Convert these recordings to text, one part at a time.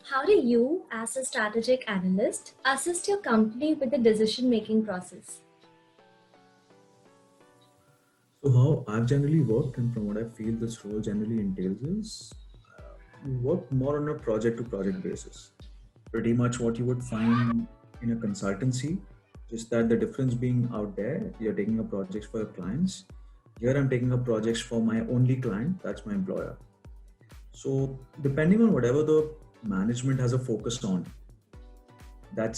How do you, as a strategic analyst, assist your company with the decision-making process? So how I've generally worked and from what I feel this role generally entails is you work more on a project to project basis. Pretty much what you would find in a consultancy, just that the difference being out there, you're taking up projects for your clients. Here I'm taking up projects for my only client, that's my employer. So depending on whatever the management has a focus on, that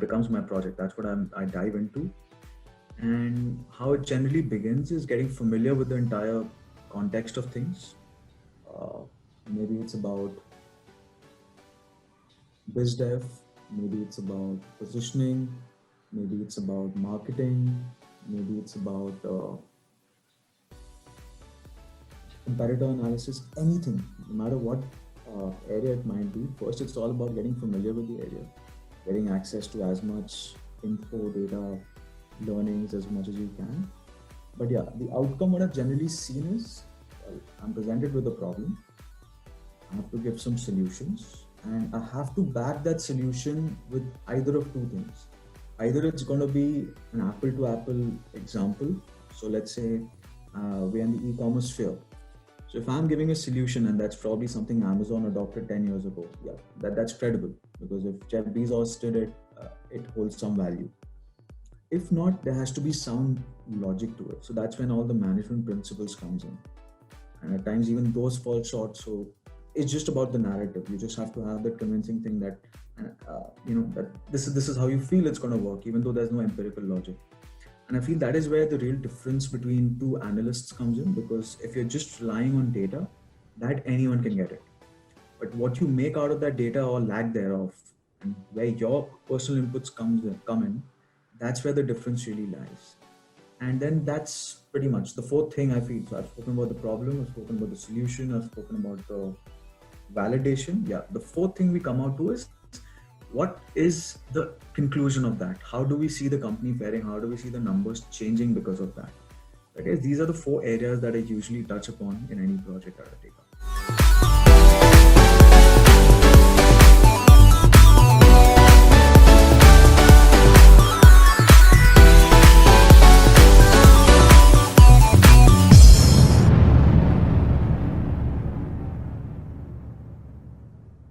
becomes my project. That's what I dive into. And how it generally begins is getting familiar with the entire context of things. Uh, Maybe it's about biz dev, maybe it's about positioning, maybe it's about marketing, maybe it's about competitor analysis, anything, no matter what area it might be. First, it's all about getting familiar with the area, getting access to as much info, data, learnings as much as you can. But yeah, the outcome what I've generally seen is I'm presented with a problem. I have to give some solutions, and I have to back that solution with either of two things. Either it's going to be an apple to apple example. So let's say we're in the e-commerce sphere. So if I'm giving a solution and that's probably something Amazon adopted 10 years ago, yeah, that's credible because if Jeff Bezos did it, it holds some value. If not, there has to be sound logic to it. So that's when all the management principles comes in, and at times even those fall short. So it's just about the narrative. You just have to have that convincing thing that that this is how you feel it's going to work, even though there's no empirical logic. And I feel that is where the real difference between two analysts comes in, because if you're just relying on data, that anyone can get it. But what you make out of that data or lack thereof, and where your personal inputs come in, that's where the difference really lies. And then that's pretty much the fourth thing I feel. So I've spoken about the problem, I've spoken about the solution, I've spoken about the validation. Yeah, the fourth thing we come out to is what is the conclusion of that? How do we see the company faring? How do we see the numbers changing because of that? Okay, these are the four areas that I usually touch upon in any project that I take up.